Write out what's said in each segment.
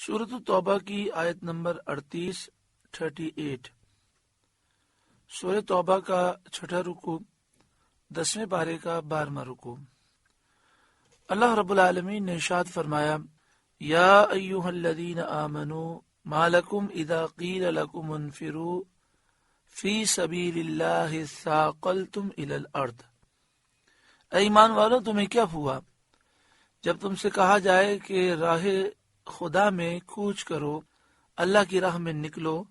سورۃ التوبہ کی آیت نمبر 38 سورۃ توبہ کا چھٹا رکوع 10ویں پارے کا 12واں رکوع۔ اللہ رب العالمین نے ارشاد فرمایا، یا ایھا الذین آمنوا ما لکم اذا قیل لکم انفروا فی سبیل اللہ ثاقلتم الی الارض۔ اے ایمان والو، تمہیں کیا ہوا جب تم سے کہا جائے کہ راہ خدا میں کوچ کرو، اللہ کی راہ میں نکلو،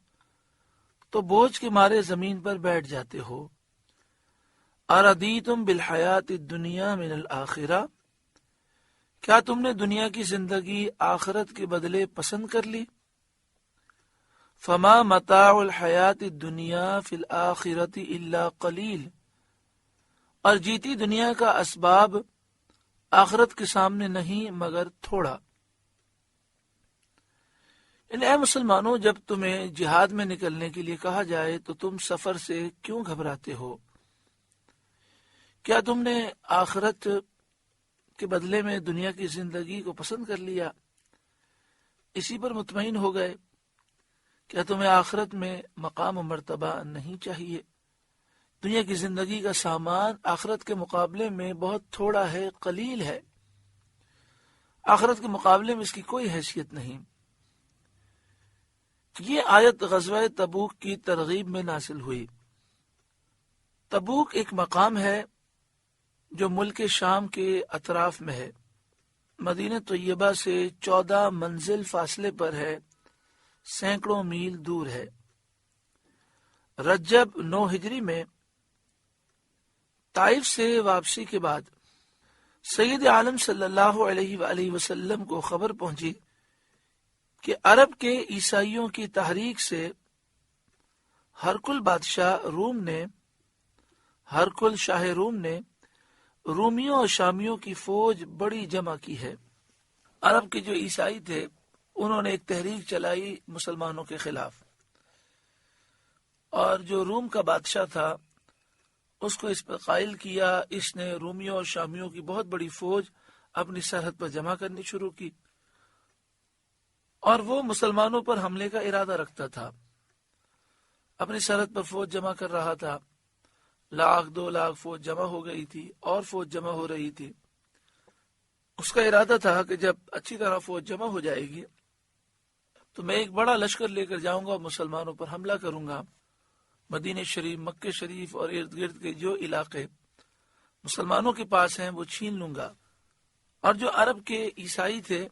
تو بوجھ کے مارے زمین پر بیٹھ جاتے ہو۔ اردیتم بالحیات الدنیا من الآخرہ، کیا تم نے دنیا کی زندگی آخرت کے بدلے پسند کر لی؟ فما متاع الحیات الدنیا فی الآخرۃ الا قلیل، اور جیتی دنیا کا اسباب آخرت کے سامنے نہیں مگر تھوڑا۔ اے مسلمانوں، جب تمہیں جہاد میں نکلنے کے لیے کہا جائے تو تم سفر سے کیوں گھبراتے ہو؟ کیا تم نے آخرت کے بدلے میں دنیا کی زندگی کو پسند کر لیا، اسی پر مطمئن ہو گئے؟ کیا تمہیں آخرت میں مقام و مرتبہ نہیں چاہیے؟ دنیا کی زندگی کا سامان آخرت کے مقابلے میں بہت تھوڑا ہے، قلیل ہے۔ آخرت کے مقابلے میں اس کی کوئی حیثیت نہیں۔ یہ آیت غزوہ تبوک کی ترغیب میں نازل ہوئی۔ تبوک ایک مقام ہے جو ملک شام کے اطراف میں ہے، مدینہ طیبہ سے 14 منزل فاصلے پر ہے، سینکڑوں میل دور ہے۔ رجب 9 ہجری میں طائف سے واپسی کے بعد سید عالم صلی اللہ علیہ وآلہ وسلم کو خبر پہنچی کہ عرب کے عیسائیوں کی تحریک سے ہرقل شاہ روم نے رومیوں اور شامیوں کی فوج بڑی جمع کی ہے۔ عرب کے جو عیسائی تھے انہوں نے ایک تحریک چلائی مسلمانوں کے خلاف، اور جو روم کا بادشاہ تھا اس کو اس پر قائل کیا۔ اس نے رومیوں اور شامیوں کی بہت بڑی فوج اپنی سرحد پر جمع کرنی شروع کی، اور وہ مسلمانوں پر حملے کا ارادہ رکھتا تھا۔ اپنی سرحد پر فوج جمع کر رہا تھا، 1,00,000 2,00,000 فوج جمع ہو گئی تھی، اور فوج جمع ہو رہی تھی۔ اس کا ارادہ تھا کہ جب اچھی طرح فوج جمع ہو جائے گی تو میں ایک بڑا لشکر لے کر جاؤں گا اور مسلمانوں پر حملہ کروں گا۔ مدینہ شریف، مکہ شریف اور ارد گرد کے جو علاقے مسلمانوں کے پاس ہیں وہ چھین لوں گا۔ اور جو عرب کے عیسائی تھے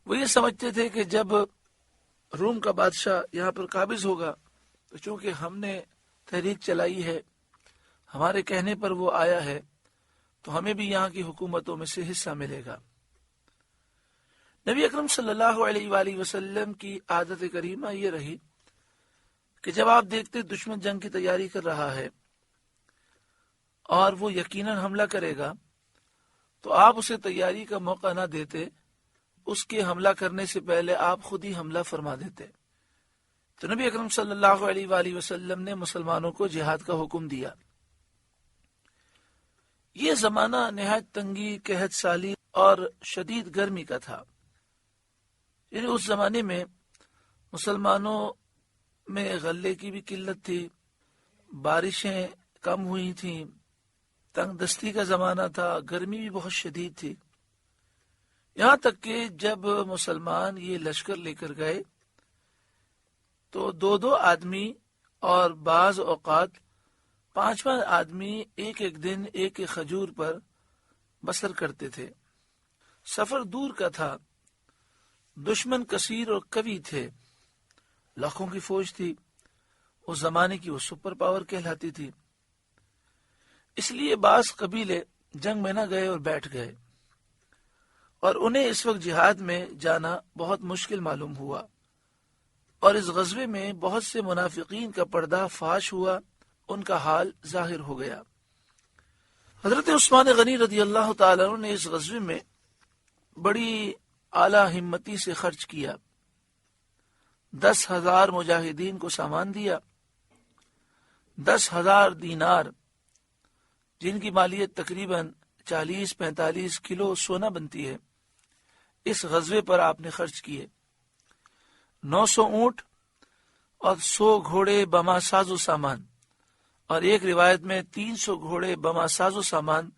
وہ یہ سمجھتے تھے کہ جب روم کا بادشاہ یہاں پر قابض ہوگا تو چونکہ ہم نے تحریک چلائی ہے، ہمارے کہنے پر وہ آیا ہے، تو ہمیں بھی یہاں کی حکومتوں میں سے حصہ ملے گا۔ نبی اکرم صلی اللہ علیہ وآلہ وسلم کی عادت کریمہ یہ رہی کہ جب آپ دیکھتے دشمن جنگ کی تیاری کر رہا ہے اور وہ یقیناً حملہ کرے گا تو آپ اسے تیاری کا موقع نہ دیتے، اس کے حملہ کرنے سے پہلے آپ خود ہی حملہ فرما دیتے۔ تو نبی اکرم صلی اللہ علیہ وآلہ وسلم نے مسلمانوں کو جہاد کا حکم دیا۔ یہ زمانہ نہایت تنگی، قحط سالی اور شدید گرمی کا تھا۔ یعنی اس زمانے میں مسلمانوں میں غلے کی بھی قلت تھی، بارشیں کم ہوئی تھیں، تنگ دستی کا زمانہ تھا، گرمی بھی بہت شدید تھی۔ یہاں تک کہ جب مسلمان یہ لشکر لے کر گئے تو 2 آدمی اور بعض اوقات 5 آدمی ایک دن ایک کھجور پر بسر کرتے تھے۔ سفر دور کا تھا، دشمن کثیر اور قوی تھے، لاکھوں کی فوج تھی، اس زمانے کی وہ سپر پاور کہلاتی تھی۔ اس لیے بعض قبیلے جنگ میں نہ گئے اور بیٹھ گئے، اور انہیں اس وقت جہاد میں جانا بہت مشکل معلوم ہوا، اور اس غزوے میں بہت سے منافقین کا پردہ فاش ہوا، ان کا حال ظاہر ہو گیا۔ حضرت عثمان غنی رضی اللہ تعالیٰ عنہ نے اس غزوے میں بڑی اعلیٰ ہمتی سے خرچ کیا۔ 10,000 مجاہدین کو سامان دیا، 10,000 دینار جن کی مالیت تقریباً 40-45 کلو سونا بنتی ہے، اس غزوے پر آپ نے خرچ کیے۔ 900 اونٹ اور 100 گھوڑے بما ساز و سامان، اور ایک روایت میں 300 گھوڑے بما ساز و سامان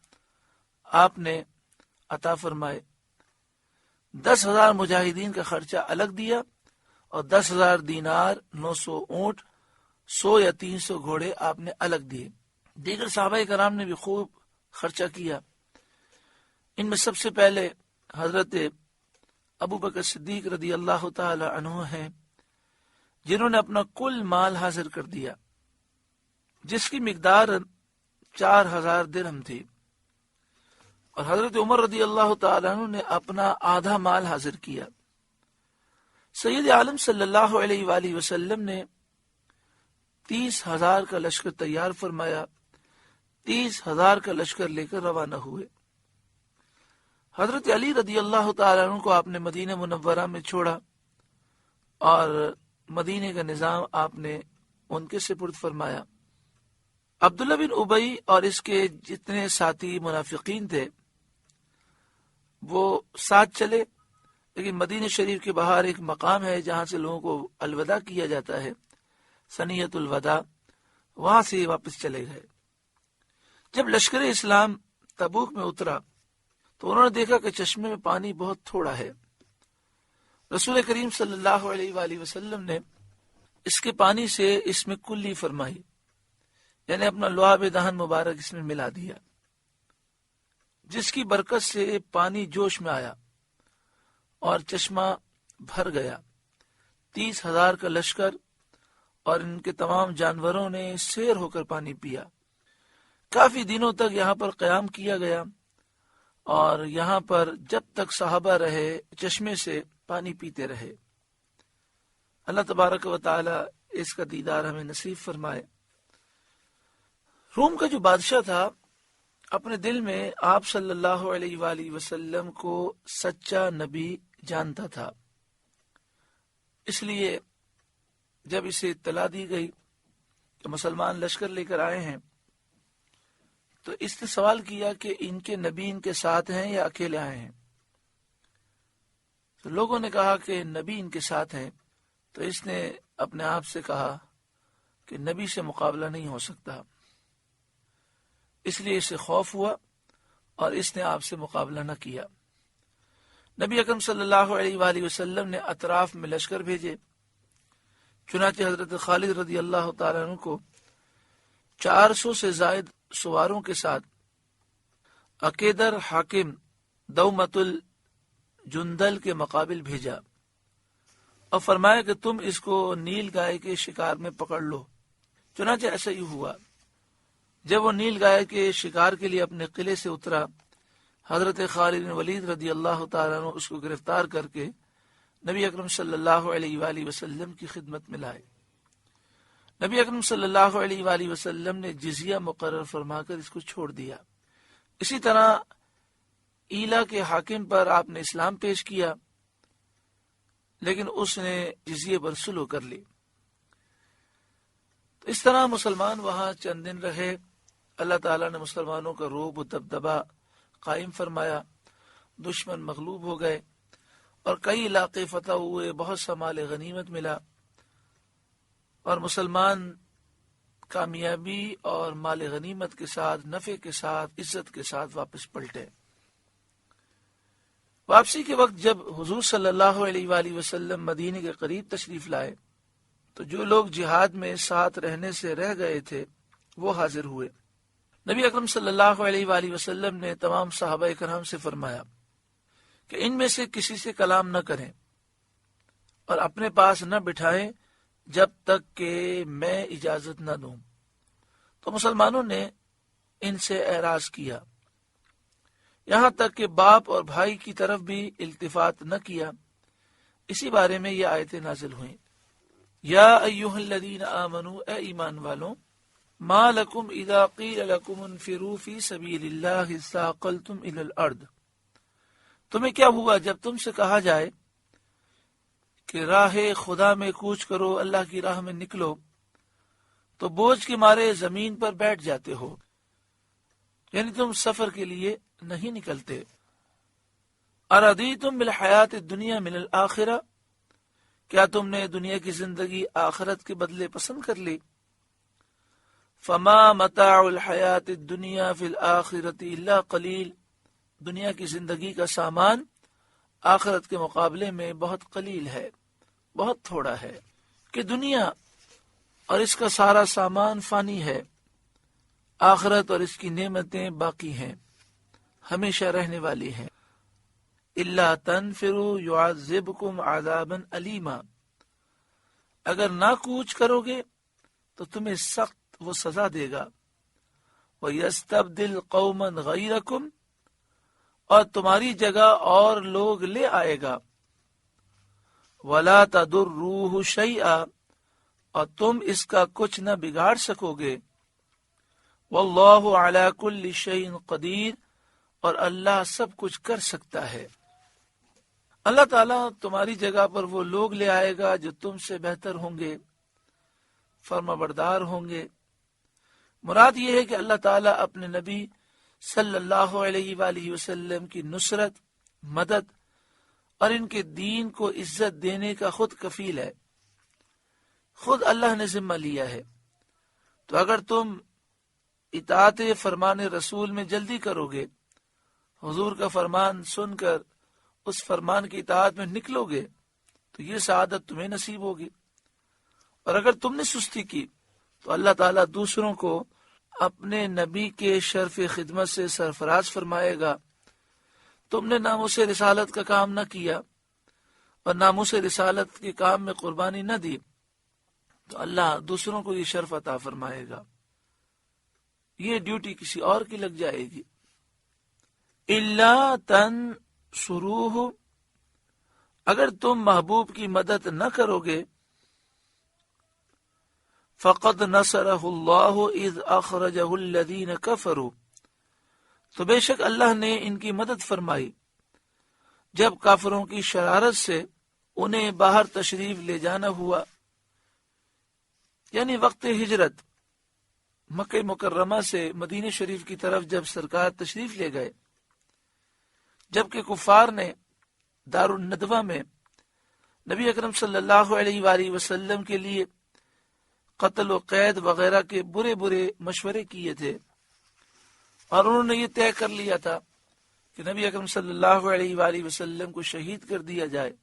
آپ نے عطا فرمائے۔ 10,000 مجاہدین کا خرچہ الگ دیا، اور 10,000 دینار، 900 اونٹ، 100 یا 300 گھوڑے آپ نے الگ دیے۔ دیگر صحابہ کرام نے بھی خوب خرچہ کیا۔ ان میں سب سے پہلے حضرت ابو بکر صدیق رضی اللہ تعالی عنہ ہیں، جنہوں نے اپنا کل مال حاضر کر دیا، جس کی مقدار 4,000 درہم تھی، اور حضرت عمر رضی اللہ تعالی عنہ نے اپنا آدھا مال حاضر کیا۔ سید عالم صلی اللہ علیہ وآلہ وسلم نے 30,000 کا لشکر تیار فرمایا، 30,000 کا لشکر لے کر روانہ ہوئے۔ حضرت علی رضی اللہ تعالیٰ عنہ کو آپ نے مدینہ منورہ میں چھوڑا، اور مدینہ کا نظام آپ نے ان کے سپرد فرمایا۔ عبداللہ بن ابی اور اس کے جتنے ساتھی منافقین تھے وہ ساتھ چلے، لیکن مدینہ شریف کے باہر ایک مقام ہے جہاں سے لوگوں کو الوداع کیا جاتا ہے، ثنیۃ الوداع، وہاں سے واپس چلے گئے۔ جب لشکر اسلام تبوک میں اترا تو انہوں نے دیکھا کہ چشمے میں پانی بہت تھوڑا ہے۔ رسول کریم صلی اللہ علیہ وآلہ وسلم نے اس کے پانی سے اس میں کلی فرمائی، یعنی اپنا لعاب دہن مبارک اس میں ملا دیا، جس کی برکت سے پانی جوش میں آیا اور چشمہ بھر گیا۔ 30,000 کا لشکر اور ان کے تمام جانوروں نے سیر ہو کر پانی پیا۔ کافی دنوں تک یہاں پر قیام کیا گیا، اور یہاں پر جب تک صحابہ رہے چشمے سے پانی پیتے رہے۔ اللہ تبارک و تعالی اس کا دیدار ہمیں نصیب فرمائے۔ روم کا جو بادشاہ تھا اپنے دل میں آپ صلی اللہ علیہ وآلہ وسلم کو سچا نبی جانتا تھا، اس لیے جب اسے اطلاع دی گئی کہ مسلمان لشکر لے کر آئے ہیں تو اس نے سوال کیا کہ ان کے نبی ان کے ساتھ ہیں یا اکیلے آئے ہیں؟ تو لوگوں نے کہا کہ نبی ان کے ساتھ ہیں، تو اس نے اپنے آپ سے کہا کہ نبی سے مقابلہ نہیں ہو سکتا، اس لیے اسے خوف ہوا اور اس نے آپ سے مقابلہ نہ کیا۔ نبی اکرم صلی اللہ علیہ وآلہ وسلم نے اطراف میں لشکر بھیجے، چنانچہ حضرت خالد رضی اللہ تعالیٰ عنہ کو 400 سے زائد سواروں کے ساتھ عقیدر حاکم دومت الجندل کے مقابل بھیجا، اور فرمایا کہ تم اس کو نیل گائے کے شکار میں پکڑ لو۔ چنانچہ ایسا ہی ہوا۔ جب وہ نیل گائے کے شکار کے لیے اپنے قلعے سے اترا، حضرت خالد بن ولید رضی اللہ تعالیٰ عنہ اس کو گرفتار کر کے نبی اکرم صلی اللہ علیہ وآلہ وسلم کی خدمت میں لائے۔ نبی اکرم صلی اللہ علیہ وآلہ وسلم نے جزیہ مقرر فرما کر اس کو چھوڑ دیا۔ اسی طرح ایلا کے حاکم پر آپ نے اسلام پیش کیا، لیکن اس نے جزیے پر سلو کر لی۔ تو اس طرح مسلمان وہاں چند دن رہے۔ اللہ تعالیٰ نے مسلمانوں کا رعب و دبدبہ قائم فرمایا، دشمن مغلوب ہو گئے اور کئی علاقے فتح ہوئے، بہت سا مال غنیمت ملا، اور مسلمان کامیابی اور مال غنیمت کے ساتھ، نفع کے ساتھ، عزت کے ساتھ واپس پلٹے۔ واپسی کے وقت جب حضور صلی اللہ علیہ وآلہ وسلم مدینہ کے قریب تشریف لائے تو جو لوگ جہاد میں ساتھ رہنے سے رہ گئے تھے وہ حاضر ہوئے۔ نبی اکرم صلی اللہ علیہ وآلہ وسلم نے تمام صحابہ کرام سے فرمایا کہ ان میں سے کسی سے کلام نہ کریں اور اپنے پاس نہ بٹھائیں جب تک کہ میں اجازت نہ دوں۔ تو مسلمانوں نے ان سے اعراض کیا، یہاں تک کہ باپ اور بھائی کی طرف بھی التفات نہ کیا۔ اسی بارے میں یہ آیتیں نازل ہوئیں، یا ایھا الذین آمنوا، اے ایمان والوں، ما لکم اذا قیل لکم انفروا فی سبیل اللہ اثاقلتم الی الارض، تمہیں کیا ہوا جب تم سے کہا جائے کہ راہ خدا میں کوچ کرو، اللہ کی راہ میں نکلو، تو بوجھ کے مارے زمین پر بیٹھ جاتے ہو، یعنی تم سفر کے لیے نہیں نکلتے۔ ارضیتم بالحیات الدنیا من الآخرہ، کیا تم نے دنیا کی زندگی آخرت کے بدلے پسند کر لی؟ فما متاع الحیات الدنیا فی الآخرۃ الا قلیل، دنیا کی زندگی کا سامان آخرت کے مقابلے میں بہت قلیل ہے، بہت تھوڑا ہے، کہ دنیا اور اس کا سارا سامان فانی ہے، آخرت اور اس کی نعمتیں باقی ہیں، ہمیشہ رہنے والی ہیں۔ الا تنفروا يعذبكم عذابا علیما، اگر نہ کوچ کرو گے تو تمہیں سخت وہ سزا دے گا۔ وَيَسْتَبْدِلْ قَوْمًا غَيْرَكُمْ، اور تمہاری جگہ اور لوگ لے آئے گا۔ وَلَا تَضُرُّوهُ شَيْئًا، اور تم اس کا کچھ نہ بگاڑ سکو گے۔ وَاللَّهُ عَلَى كُلِّ شَيْءٍ قَدِيرٌ، اور اللہ سب کچھ کر سکتا ہے۔ اللہ تعالیٰ تمہاری جگہ پر وہ لوگ لے آئے گا جو تم سے بہتر ہوں گے، فرما بردار ہوں گے۔ مراد یہ ہے کہ اللہ تعالیٰ اپنے نبی صلی اللہ علیہ وآلہ وسلم کی نصرت، مدد اور ان کے دین کو عزت دینے کا خود کفیل ہے، خود اللہ نے ذمہ لیا ہے۔ تو اگر تم اطاعت فرمان رسول میں جلدی کرو گے، حضور کا فرمان سن کر اس فرمان کی اطاعت میں نکلو گے، تو یہ سعادت تمہیں نصیب ہوگی۔ اور اگر تم نے سستی کی تو اللہ تعالیٰ دوسروں کو اپنے نبی کے شرف خدمت سے سرفراز فرمائے گا۔ تم نے ناموس رسالت کا کام نہ کیا اور ناموس رسالت کے کام میں قربانی نہ دی تو اللہ دوسروں کو یہ شرف عطا فرمائے گا، یہ ڈیوٹی کسی اور کی لگ جائے گی۔ الا تنصروہ، اگر تم محبوب کی مدد نہ کرو گے، فقد نصرہ اللہ اذ اخرجہ الذین کفروا، تو بے شک اللہ نے ان کی مدد فرمائی جب کافروں کی شرارت سے انہیں باہر تشریف لے جانا ہوا، یعنی وقت ہجرت مکہ مکرمہ سے مدینہ شریف کی طرف جب سرکار تشریف لے گئے، جبکہ کفار نے دار الندوہ میں نبی اکرم صلی اللہ علیہ وآلہ وسلم کے لیے قتل و قید وغیرہ کے برے برے مشورے کیے تھے، اور انہوں نے یہ طے کر لیا تھا کہ نبی اکرم صلی اللہ علیہ وآلہ وسلم کو شہید کر دیا جائے،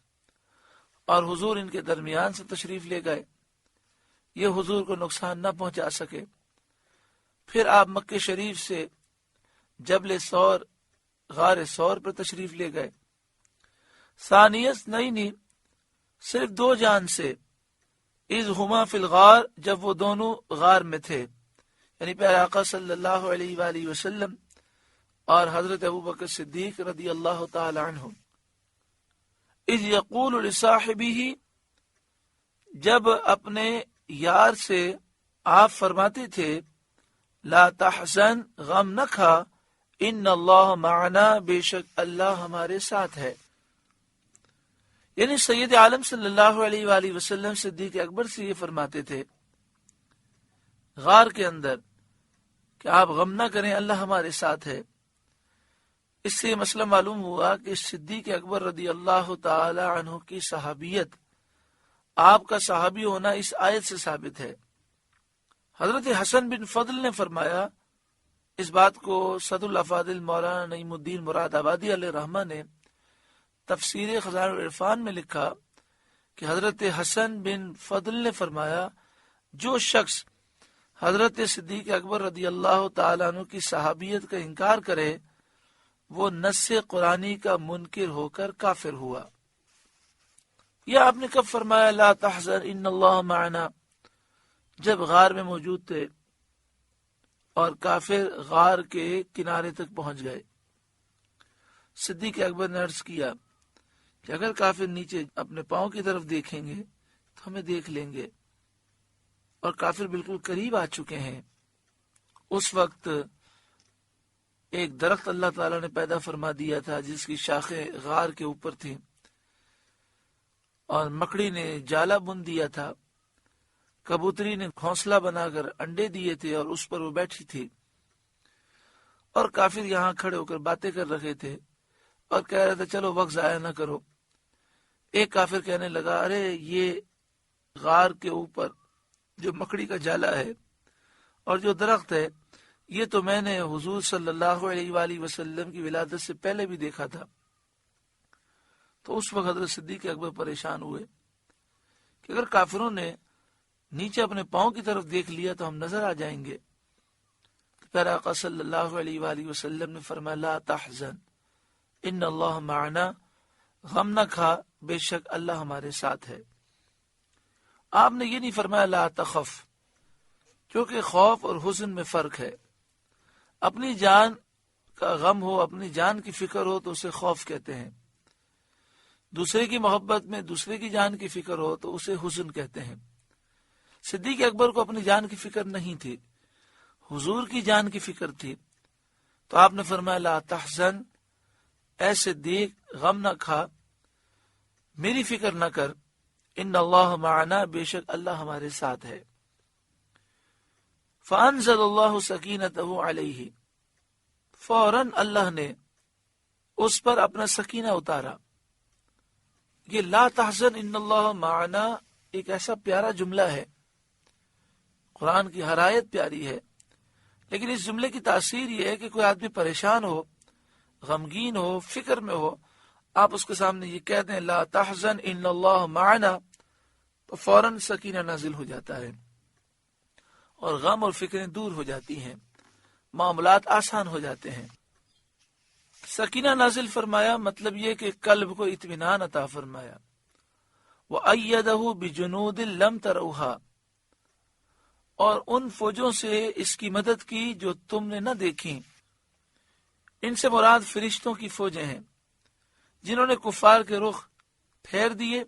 اور حضور ان کے درمیان سے تشریف لے گئے، یہ حضور کو نقصان نہ پہنچا سکے۔ پھر آپ مکہ شریف سے جبل ثور، غار ثور پر تشریف لے گئے۔ ثانیت نہیں، صرف دو جان سے، اذ ہما فی الغار، جب وہ دونوں غار میں تھے، یعنی پیارے آقا صلی اللہ علیہ وآلہ وسلم اور حضرت ابوبکر صدیق رضی اللہ تعالی عنہ۔ اذ یقول لصاحبہ، جب اپنے یار سے آپ فرماتے تھے، لا تحزن، غم نہ کھا، ان اللہ معنا، بے شک اللہ ہمارے ساتھ ہے۔ یعنی سید عالم صلی اللہ علیہ وآلہ وسلم صدیق اکبر سے یہ فرماتے تھے غار کے اندر کہ آپ غم نہ کریں، اللہ ہمارے ساتھ ہے۔ اس سے یہ مسئلہ معلوم ہوا کہ صدیق اکبر رضی اللہ تعالی عنہ کی صحابیت، آپ کا صحابی ہونا اس آیت سے ثابت ہے۔ حضرت حسن بن فضل نے فرمایا، اس بات کو صد الافاضل مولانا نعیم الدین مراد آبادی علیہ رحمہ نے تفسیر خزائن العرفان میں لکھا کہ حضرت حسن بن فضل نے فرمایا، جو شخص حضرت صدیق اکبر رضی اللہ تعالیٰ عنہ کی صحابیت کا انکار کرے وہ نص قرآنی کا منکر ہو کر کافر ہوا۔ یہ آپ نے کب فرمایا لا تحزن ان اللہ معنا؟ جب غار میں موجود تھے اور کافر غار کے کنارے تک پہنچ گئے۔ صدیق اکبر نے عرض کیا کہ اگر کافر نیچے اپنے پاؤں کی طرف دیکھیں گے تو ہمیں دیکھ لیں گے، اور کافر بالکل قریب آ چکے ہیں۔ اس وقت ایک درخت اللہ تعالیٰ نے پیدا فرما دیا تھا جس کی شاخیں غار کے اوپر تھیں، اور مکڑی نے جالا بن دیا تھا، کبوتری نے گھونسلہ بنا کر انڈے دیے تھے اور اس پر وہ بیٹھی تھی، اور کافر یہاں کھڑے ہو کر باتیں کر رہے تھے۔ اور کہہ رہے تھے چلو وقت ضائع نہ کرو. ایک کافر کہنے لگا ارے یہ غار کے اوپر جو مکڑی کا جالا ہے اور جو درخت ہے یہ تو میں نے حضور صلی اللہ علیہ وآلہ وسلم کی ولادت سے پہلے بھی دیکھا تھا. تو اس وقت حضرت صدیق اکبر پریشان ہوئے کہ اگر کافروں نے نیچے اپنے پاؤں کی طرف دیکھ لیا تو ہم نظر آ جائیں گے. پیارے آقا صلی اللہ علیہ وآلہ وسلم نے فرمایا لا تحزن ان اللہ معنا، غم نہ کھا بے شک اللہ ہمارے ساتھ ہے. آپ نے یہ نہیں فرمایا لا تخف، کیونکہ خوف اور حزن میں فرق ہے. اپنی جان کا غم ہو، اپنی جان کی فکر ہو تو اسے خوف کہتے ہیں. دوسرے کی محبت میں دوسرے کی جان کی فکر ہو تو اسے حزن کہتے ہیں. صدیق اکبر کو اپنی جان کی فکر نہیں تھی، حضور کی جان کی فکر تھی. تو آپ نے فرمایا لا تحزن، اے صدیق غم نہ کھا، میری فکر نہ کر، ان اللہ معنا، بے شک اللہ ہمارے ساتھ ہے. فانزل اللہ سکینتہ علیہ، فوراً اللہ نے اس پر اپنا سکینہ اتارا. یہ لا تحزن ان اللہ معنا ایک ایسا پیارا جملہ ہے، قرآن کی ہر آیت پیاری ہے، لیکن اس جملے کی تاثیر یہ ہے کہ کوئی آدمی پریشان ہو، غمگین ہو، فکر میں ہو، آپ اس کے سامنے یہ کہہ دیں لا تحزن ان اللہ معنا، تو فوراً سکینہ نازل ہو جاتا ہے اور غم اور فکریں دور ہو جاتی ہیں، معاملات آسان ہو جاتے ہیں. سکینہ نازل فرمایا مطلب یہ کہ قلب کو اطمینان عطا فرمایا. وَأَيَّدَهُ بِجُنُودٍ لَمْ تَرَوْهَا، اور ان فوجوں سے اس کی مدد کی جو تم نے نہ دیکھی. ان سے مراد فرشتوں کی فوجیں ہیں جنہوں نے کفار کے رخ پھیر دیے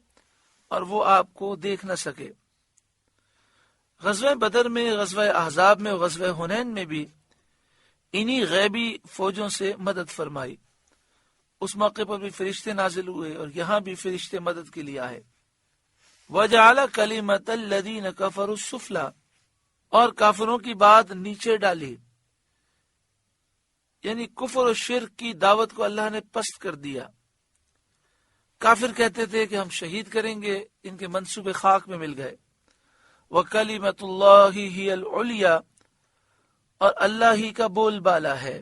اور وہ آپ کو دیکھ نہ سکے. غزوہ بدر میں، غزوہ احزاب میں، غزوہ حنین میں بھی انہی غیبی فوجوں سے مدد فرمائی. اس موقع پر بھی فرشتے نازل ہوئے اور یہاں بھی فرشتے مدد کے لیے آئے. وَجَعَلَ كَلِمَةَ الَّذِينَ كَفَرُوا السُّفْلَى، اور کافروں کی بات نیچے ڈالی، یعنی کفر و شرک کی دعوت کو اللہ نے پست کر دیا. کافر کہتے تھے کہ ہم شہید کریں گے، ان کے منصوبے خاک میں مل گئے. وَكَلِمَةُ اللَّهِ هِيَ الْعُلْيَا، اور اللہ ہی کا بول بالا ہے.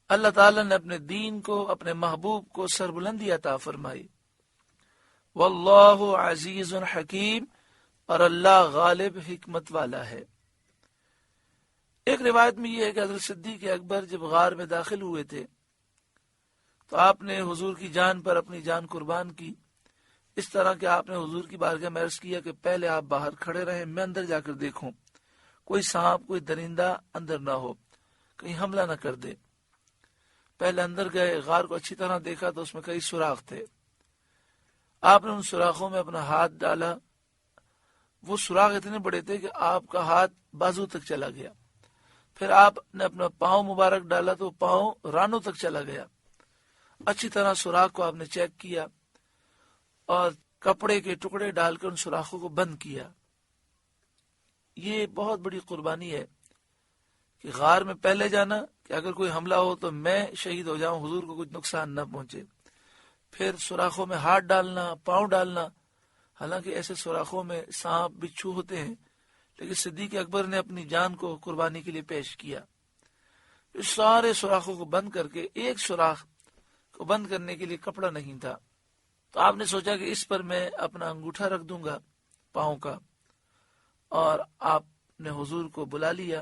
اللہ تعالیٰ نے اپنے دین کو، اپنے محبوب کو سربلندی عطا فرمائی. واللہ عزیز حکیم، اور اللہ غالب حکمت والا ہے. ایک روایت میں یہ ہے کہ حضرت صدیق اکبر جب غار میں داخل ہوئے تھے تو آپ نے حضور کی جان پر اپنی جان قربان کی، اس طرح کہ آپ نے حضور کی بارگاہ میں عرض کیا کہ پہلے آپ باہر کھڑے رہیں، میں اندر جا کر دیکھوں کوئی سانپ، کوئی درندہ اندر نہ ہو، کہیں حملہ نہ کر دے. پہلے اندر گئے، غار کو اچھی طرح دیکھا تو اس میں کئی سوراخ تھے. آپ نے ان سوراخوں میں اپنا ہاتھ ڈالا، وہ سوراخ اتنے بڑے تھے کہ آپ کا ہاتھ بازو تک چلا گیا. پھر آپ نے اپنا پاؤں مبارک ڈالا تو پاؤں رانوں تک چلا گیا. اچھی طرح سوراخ کو آپ نے چیک کیا اور کپڑے کے ٹکڑے ڈال کر ان سوراخوں کو بند کیا. یہ بہت بڑی قربانی ہے کہ غار میں پہلے جانا کہ اگر کوئی حملہ ہو تو میں شہید ہو جاؤں، حضور کو کچھ نقصان نہ پہنچے. پھر سوراخوں میں ہاتھ ڈالنا، پاؤں ڈالنا. حالانکہ ایسے سوراخوں میں سانپ، بچھو ہوتے ہیں، لیکن صدیق اکبر نے اپنی جان کو قربانی کے لیے پیش کیا. اس سارے سوراخوں کو بند کر کے ایک سوراخ کو بند کرنے کے لیے کپڑا نہیں تھا، تو آپ نے سوچا کہ اس پر میں اپنا انگوٹھا رکھ دوں گا پاؤں کا، اور آپ نے حضور کو بلا لیا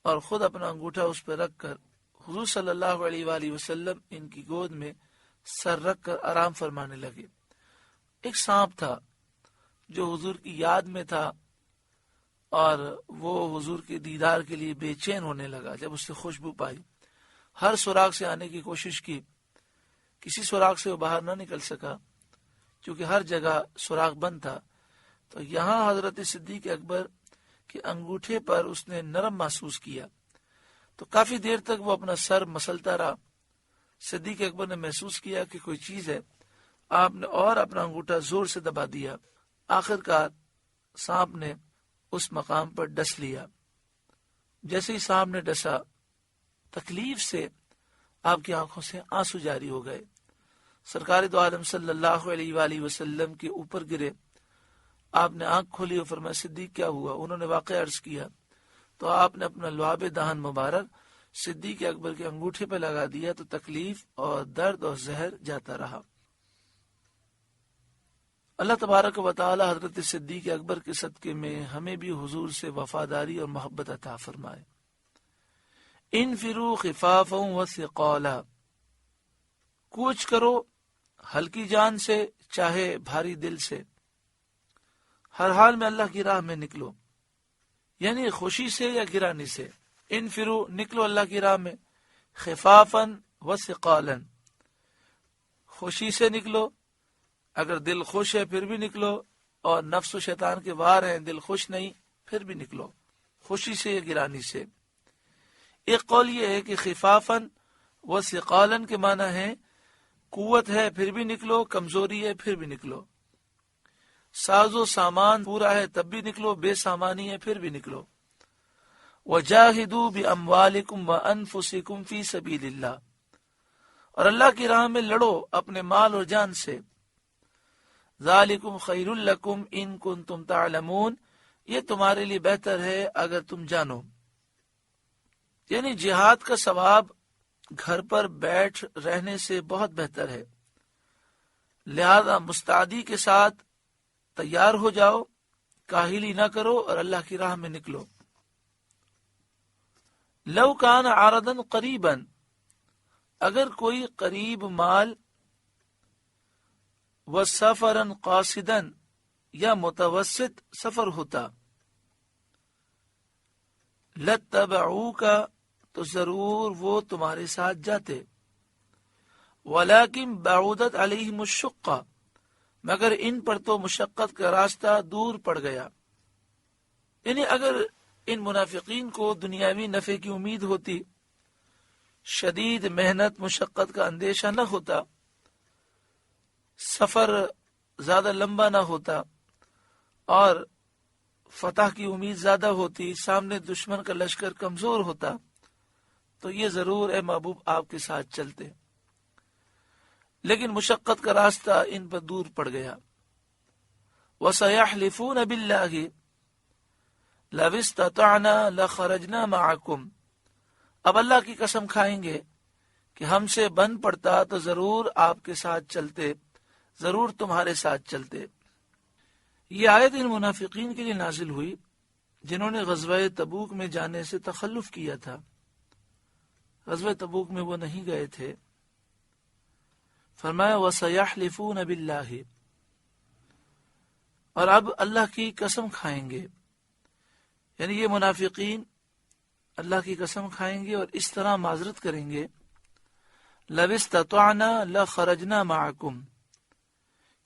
اور خود اپنا انگوٹھا اس پہ رکھ کر حضور صلی اللہ علیہ وآلہ وسلم ان کی گود میں سر رکھ کر آرام فرمانے لگے. ایک سانپ تھا جو حضور کی یاد میں تھا اور وہ حضور کے دیدار کے لیے بے چین ہونے لگا. جب اس سے خوشبو پائی، ہر سوراخ سے آنے کی کوشش کی، کسی سوراخ سے وہ باہر نہ نکل سکا کیونکہ ہر جگہ سوراخ بند تھا. تو یہاں حضرت صدیق اکبر کے انگوٹھے پر اس نے نرم محسوس کیا، تو کافی دیر تک وہ اپنا سر مسلتا رہا. صدیق اکبر نے محسوس کیا کہ کوئی چیز ہے، آپ نے اور اپنا انگوٹھا زور سے دبا دیا. آخر کار سانپ نے اس مقام پر ڈس لیا. جیسے ہی سانپ نے ڈسا، تکلیف سے آپ کی آنکھوں سے آنسو جاری ہو گئے، سرکار دو عالم صلی اللہ علیہ وآلہ وسلم کے اوپر گرے، آپ نے آنکھ کھولی اور فرمایا صدیق کیا ہوا؟ انہوں نے واقعہ عرض کیا تو آپ نے اپنا لعاب دہن مبارک صدیق اکبر کے انگوٹھے پہ لگا دیا تو تکلیف اور درد اور زہر جاتا رہا۔ اللہ تبارک و تعالی حضرت صدیق اکبر کے صدقے میں ہمیں بھی حضور سے وفاداری اور محبت عطا فرمائے۔ انفروا خفافا وثقالا، کوچ کرو ہلکی جان سے چاہے بھاری دل سے، ہر حال میں اللہ کی راہ میں نکلو، یعنی خوشی سے یا گرانی سے۔ انفرو، نکلو اللہ کی راہ میں، خفافا وثقالا، خوشی سے نکلو، اگر دل خوش ہے پھر بھی نکلو، اور نفس و شیطان کے وار ہیں دل خوش نہیں پھر بھی نکلو، خوشی سے یا گرانی سے۔ ایک قول یہ ہے کہ خفافاً و ثقالاً کے معنی ہے قوت ہے پھر بھی نکلو، کمزوری ہے پھر بھی نکلو، ساز و سامان پورا ہے تب بھی نکلو، بے سامانی ہے پھر بھی نکلو۔ وَجَاهِدُوا بِأَمْوَالِكُمْ وَأَنفُسِكُمْ فِي سَبِيلِ اللَّهِ، اور اللہ کی راہ میں لڑو اپنے مال اور جان سے۔ ذَلِكُمْ خَيْرٌ لَكُمْ إِن كُنتُمْ تَعْلَمُونَ، یہ تمہارے لیے بہتر ہے اگر تم جانو، یعنی جہاد کا ثواب گھر پر بیٹھ رہنے سے بہت بہتر ہے، لہذا مستعدی کے ساتھ تیار ہو جاؤ، کاہلی نہ کرو اور اللہ کی راہ میں نکلو۔ لو کان عارضا قریبا، اگر کوئی قریب مال، وسفرا قاصدا، یا متوسط سفر ہوتا، لاتبعوک، تو ضرور وہ تمہارے ساتھ جاتے، ولیکن بعودت علیہم الشقہ، مگر ان پر تو مشقت کا راستہ دور پڑ گیا، یعنی اگر ان منافقین کو دنیاوی نفع کی امید ہوتی، شدید محنت مشقت کا اندیشہ نہ ہوتا، سفر زیادہ لمبا نہ ہوتا اور فتح کی امید زیادہ ہوتی، سامنے دشمن کا لشکر کمزور ہوتا، تو یہ ضرور اے محبوب آپ کے ساتھ چلتے، لیکن مشقت کا راستہ ان پر دور پڑ گیا۔ وَسَيَحْلِفُونَ بِاللَّهِ لَوِ اسْتَطَعْنَا لَخَرَجْنَا مَعَكُمْ، اب اللہ کی قسم کھائیں گے کہ ہم سے بن پڑتا تو ضرور آپ کے ساتھ چلتے، ضرور تمہارے ساتھ چلتے۔ یہ آیت ان منافقین کے لیے نازل ہوئی جنہوں نے غزوہ تبوک میں جانے سے تخلف کیا تھا، غزوہ تبوک میں وہ نہیں گئے تھے۔ فرمایا وَسَيَحْلِفُونَ بِاللَّهِ، اور اب اللہ کی قسم کھائیں گے، یعنی یہ منافقین اللہ کی قسم کھائیں گے اور اس طرح معذرت کریں گے، لَوِ اسْتَطَعْنَا لَخَرَجْنَا مَعَكُمْ،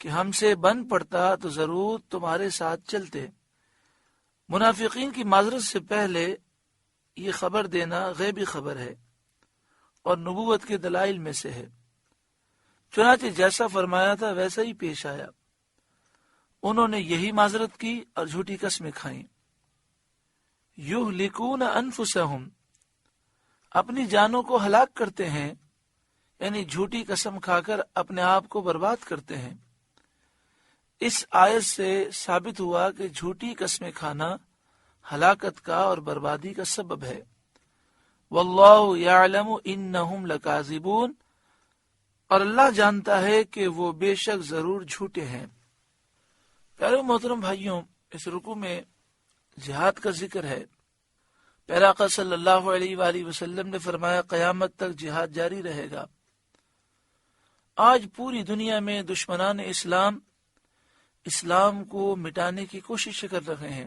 کہ ہم سے بن پڑتا تو ضرور تمہارے ساتھ چلتے۔ منافقین کی معذرت سے پہلے یہ خبر دینا غیبی خبر ہے اور نبوت کے دلائل میں سے ہے، چنانچہ جیسا فرمایا تھا ویسا ہی پیش آیا، انہوں نے یہی معذرت کی اور جھوٹی قسمیں کھائیں۔ یہلکون انفسہم، اپنی جانوں کو ہلاک کرتے ہیں، یعنی جھوٹی قسم کھا کر اپنے آپ کو برباد کرتے ہیں۔ اس آیت سے ثابت ہوا کہ جھوٹی قسمیں کھانا ہلاکت کا اور بربادی کا سبب ہے۔ واللہ یعلم انہم لکاذبون، اور اللہ جانتا ہے کہ وہ بے شک ضرور جھوٹے ہیں۔ پیارے محترم بھائیوں، اس رکوع میں جہاد کا ذکر ہے۔ پیارے آقا صلی اللہ علیہ وآلہ وسلم نے فرمایا قیامت تک جہاد جاری رہے گا۔ آج پوری دنیا میں دشمنان اسلام کو مٹانے کی کوشش کر رہے ہیں۔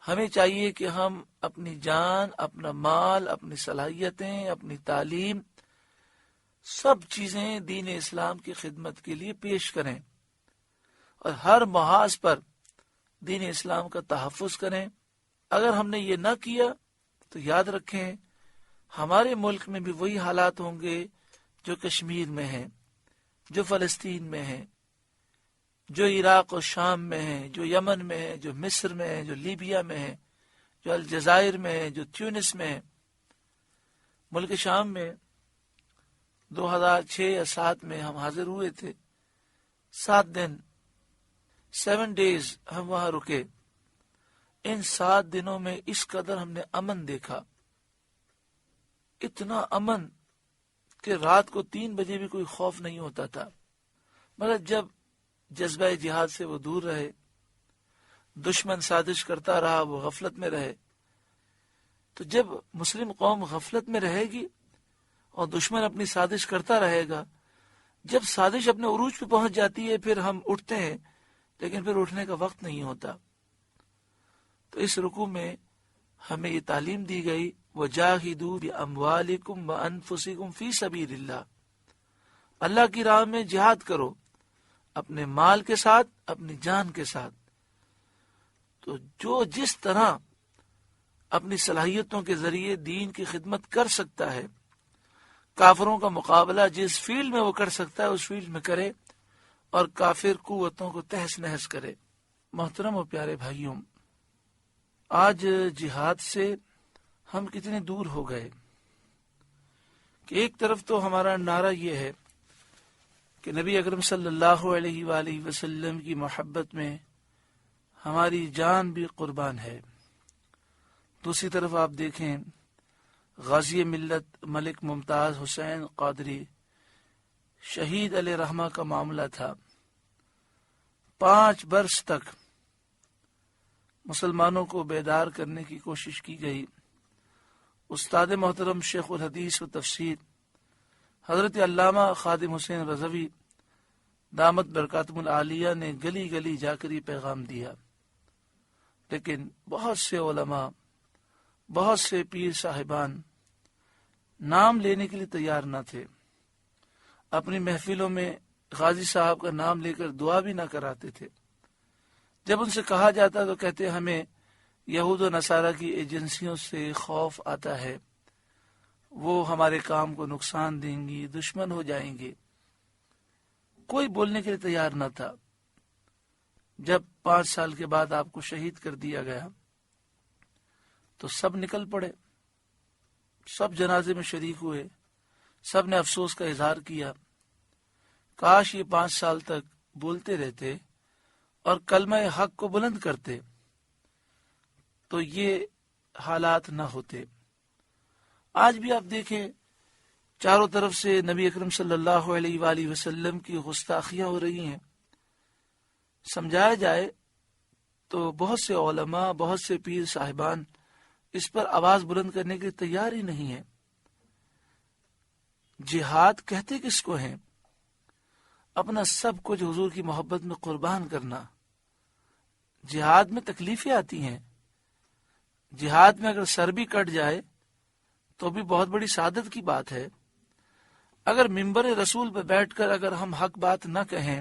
ہمیں چاہیے کہ ہم اپنی جان، اپنا مال، اپنی صلاحیتیں، اپنی تعلیم، سب چیزیں دین اسلام کی خدمت کے لیے پیش کریں اور ہر محاذ پر دین اسلام کا تحفظ کریں۔ اگر ہم نے یہ نہ کیا تو یاد رکھیں ہمارے ملک میں بھی وہی حالات ہوں گے جو کشمیر میں ہیں، جو فلسطین میں ہیں، جو عراق و شام میں ہیں، جو یمن میں ہیں، جو مصر میں ہیں، جو لیبیا میں ہیں، جو الجزائر میں ہیں، جو تیونس میں ہیں۔ ملک شام میں 2006 یا 7 میں ہم حاضر ہوئے تھے. 7 دن 7 days ہم وہاں رکے. ان 7 دنوں میں اس قدر ہم نے امن دیکھا، اتنا امن کہ رات کو 3 بجے بھی کوئی خوف نہیں ہوتا تھا. مگر جب جذبہ جہاد سے وہ دور رہے، دشمن سازش کرتا رہا، وہ غفلت میں رہے. تو جب مسلم قوم غفلت میں رہے گی اور دشمن اپنی سازش کرتا رہے گا، جب سازش اپنے عروج پہ پہنچ جاتی ہے پھر ہم اٹھتے ہیں، لیکن پھر اٹھنے کا وقت نہیں ہوتا. تو اس رکوع میں ہمیں یہ تعلیم دی گئی، وَجَاهِدُوا بِأَمْوَالِكُمْ وَأَنفُسِكُمْ فِي سَبِيلِ اللَّهِ، اللہ کی راہ میں جہاد کرو، اپنے مال کے ساتھ، اپنی جان کے ساتھ. تو جو جس طرح اپنی صلاحیتوں کے ذریعے دین کی خدمت کر سکتا ہے، کافروں کا مقابلہ جس فیلڈ میں وہ کر سکتا ہے اس فیلڈ میں کرے اور کافر قوتوں کو تہس نہس کرے. محترم و پیارے بھائیوں، آج جہاد سے ہم کتنے دور ہو گئے کہ ایک طرف تو ہمارا نعرہ یہ ہے کہ نبی اکرم صلی اللہ علیہ وآلہ وسلم کی محبت میں ہماری جان بھی قربان ہے. دوسری طرف آپ دیکھیں غازی ملت ملک ممتاز حسین قادری شہید علیہ رحمہ کا معاملہ تھا. 5 برس تک مسلمانوں کو بیدار کرنے کی کوشش کی گئی. استاد محترم شیخ الحدیث و تفسیر حضرت علامہ خادم حسین رضوی دامت برکاتہم العالیہ نے گلی گلی جا کر یہ پیغام دیا، لیکن بہت سے علماء، بہت سے پیر صاحبان نام لینے کے لیے تیار نہ تھے. اپنی محفلوں میں غازی صاحب کا نام لے کر دعا بھی نہ کراتے تھے. جب ان سے کہا جاتا تو کہتے ہمیں یہود و نصارہ کی ایجنسیوں سے خوف آتا ہے، وہ ہمارے کام کو نقصان دیں گی، دشمن ہو جائیں گے. کوئی بولنے کے لیے تیار نہ تھا. جب 5 سال کے بعد آپ کو شہید کر دیا گیا تو سب نکل پڑے، سب جنازے میں شریک ہوئے، سب نے افسوس کا اظہار کیا. کاش یہ 5 سال تک بولتے رہتے اور کلمہ حق کو بلند کرتے تو یہ حالات نہ ہوتے. آج بھی آپ دیکھیں چاروں طرف سے نبی اکرم صلی اللہ علیہ وآلہ وسلم کی گستاخیاں ہو رہی ہیں. سمجھایا جائے تو بہت سے علماء، بہت سے پیر صاحبان اس پر آواز بلند کرنے کے تیار ہی نہیں ہیں. جہاد کہتے کس کو ہیں؟ اپنا سب کچھ حضور کی محبت میں قربان کرنا. جہاد میں تکلیفیں آتی ہیں، جہاد میں اگر سر بھی کٹ جائے تو بھی بہت بڑی سعادت کی بات ہے. اگر منبر رسول پہ بیٹھ کر اگر ہم حق بات نہ کہیں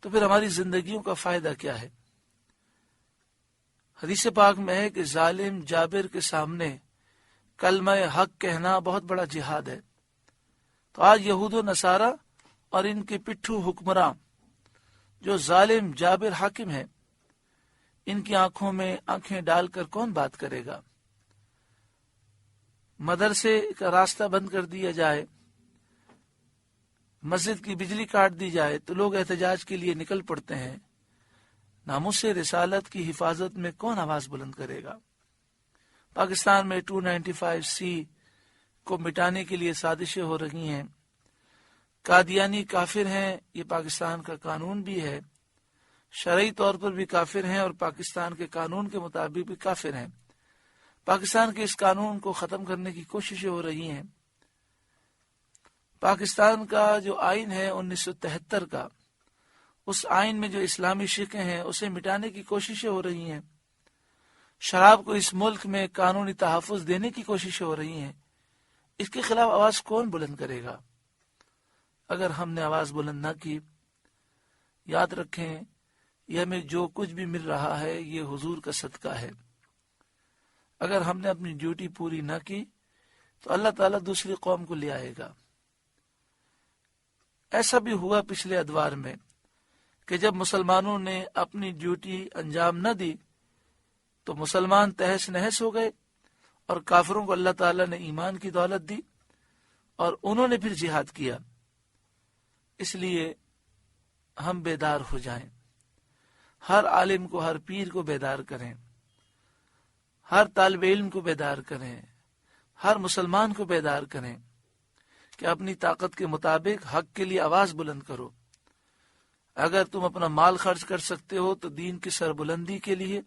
تو پھر ہماری زندگیوں کا فائدہ کیا ہے؟ حدیث پاک میں ہے کہ ظالم جابر کے سامنے کلمہ حق کہنا بہت بڑا جہاد ہے. تو آج یہود و نصارہ اور ان کے پٹھو حکمراں جو ظالم جابر حاکم ہے، ان کی آنکھوں میں آنکھیں ڈال کر کون بات کرے گا؟ مدرسے کا راستہ بند کر دیا جائے، مسجد کی بجلی کاٹ دی جائے تو لوگ احتجاج کے لیے نکل پڑتے ہیں. ناموس رسالت کی حفاظت میں کون آواز بلند کرے گا؟ پاکستان میں 295C کو مٹانے کے لیے سازشیں ہو رہی ہیں. قادیانی کافر ہیں، یہ پاکستان کا قانون بھی ہے، شرعی طور پر بھی کافر ہیں اور پاکستان کے قانون کے مطابق بھی کافر ہیں. پاکستان کے اس قانون کو ختم کرنے کی کوششیں ہو رہی ہیں. پاکستان کا جو آئین ہے 1973 کا، اس آئین میں جو اسلامی شقیں ہیں اسے مٹانے کی کوششیں ہو رہی ہیں. شراب کو اس ملک میں قانونی تحفظ دینے کی کوششیں ہو رہی ہیں. اس کے خلاف آواز کون بلند کرے گا؟ اگر ہم نے آواز بلند نہ کی، یاد رکھیں یہ ہمیں جو کچھ بھی مل رہا ہے یہ حضور کا صدقہ ہے. اگر ہم نے اپنی ڈیوٹی پوری نہ کی تو اللہ تعالیٰ دوسری قوم کو لے آئے گا. ایسا بھی ہوا پچھلے ادوار میں کہ جب مسلمانوں نے اپنی ڈیوٹی انجام نہ دی تو مسلمان تہس نہس ہو گئے اور کافروں کو اللہ تعالیٰ نے ایمان کی دولت دی اور انہوں نے پھر جہاد کیا۔ اس لیے ہم بیدار ہو جائیں، ہر عالم کو، ہر پیر کو بیدار کریں، ہر طالب علم کو بیدار کریں، ہر مسلمان کو بیدار کریں کہ اپنی طاقت کے مطابق حق کے لیے آواز بلند کرو۔ اگر تم اپنا مال خرچ کر سکتے ہو تو دین کی سربلندی کے لیے،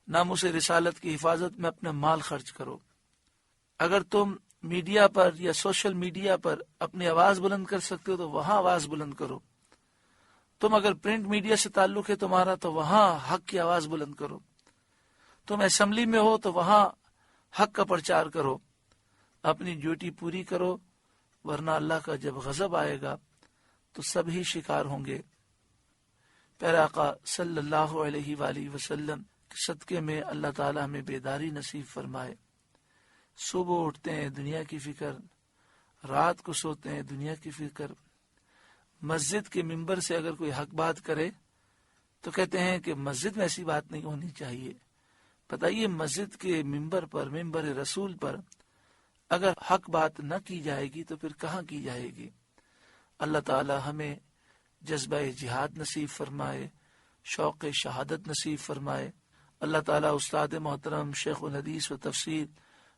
ناموس رسالت کی حفاظت میں اپنا مال خرچ کرو۔ اگر تم میڈیا پر یا سوشل میڈیا پر اپنی آواز بلند کر سکتے ہو تو وہاں آواز بلند کرو۔ تم اگر پرنٹ میڈیا سے تعلق ہے تمہارا تو وہاں حق کی آواز بلند کرو۔ تم اسمبلی میں ہو تو وہاں حق کا پرچار کرو، اپنی ڈیوٹی پوری کرو، ورنہ اللہ کا جب غضب آئے گا تو سب ہی شکار ہوں گے۔ پیارے آقا صلی اللہ علیہ وآلہ وسلم کے صدقے میں اللہ تعالی ہمیں بیداری نصیب فرمائے۔ صبح اٹھتے ہیں دنیا کی فکر، رات کو سوتے ہیں دنیا کی فکر۔ مسجد کے ممبر سے اگر کوئی حق بات کرے تو کہتے ہیں کہ مسجد میں ایسی بات نہیں ہونی چاہیے۔ بتائیے مسجد کے ممبر پر، ممبر رسول پر اگر حق بات نہ کی جائے گی تو پھر کہاں کی جائے گی؟ اللہ تعالی ہمیں جذبہ جہاد نصیب فرمائے، شوق شہادت نصیب فرمائے۔ اللہ تعالی استاد محترم شیخ الحدیث و تفسیر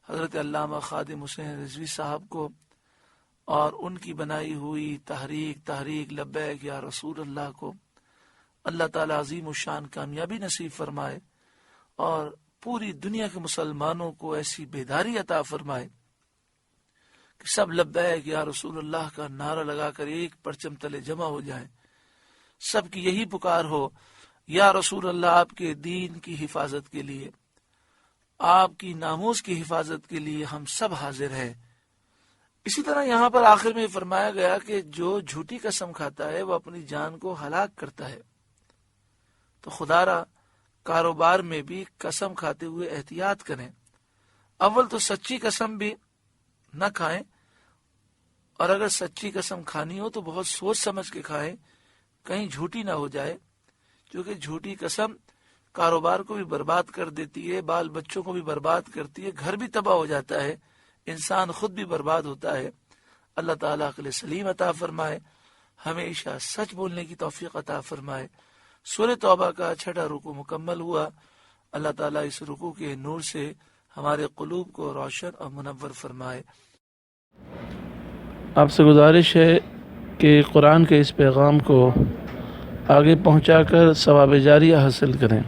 حضرت علامہ خادم حسین رضوی صاحب کو اور ان کی بنائی ہوئی تحریک لبیک یا رسول اللہ کو اللہ تعالی عظیم الشان کامیابی نصیب فرمائے، اور پوری دنیا کے مسلمانوں کو ایسی بیداری عطا فرمائے کہ سب لبیک یا رسول اللہ کا نعرہ لگا کر ایک پرچم تلے جمع ہو جائیں۔ سب کی یہی پکار ہو، یا رسول اللہ آپ کے دین کی حفاظت کے لیے، آپ کی ناموس کی حفاظت کے لیے ہم سب حاضر ہیں۔ اسی طرح یہاں پر آخر میں فرمایا گیا کہ جو جھوٹی قسم کھاتا ہے وہ اپنی جان کو ہلاک کرتا ہے۔ تو خدا را کاروبار میں بھی قسم کھاتے ہوئے احتیاط کریں۔ اول تو سچی قسم بھی نہ کھائیں، اور اگر سچی قسم کھانی ہو تو بہت سوچ سمجھ کے کھائیں، کہیں جھوٹی نہ ہو جائے، کیونکہ جھوٹی قسم کاروبار کو بھی برباد کر دیتی ہے، بال بچوں کو بھی برباد کرتی ہے، گھر بھی تباہ ہو جاتا ہے، انسان خود بھی برباد ہوتا ہے۔ اللہ تعالیٰ عقل سلیم عطا فرمائے، ہمیشہ سچ بولنے کی توفیق عطا فرمائے۔ سورہ توبہ کا 6واں رکوع مکمل ہوا۔ اللہ تعالیٰ اس رکوع کے نور سے ہمارے قلوب کو روشن اور منور فرمائے۔ آپ سے گزارش ہے کہ قرآن کے اس پیغام کو آگے پہنچا کر ثواب جاریہ حاصل کریں۔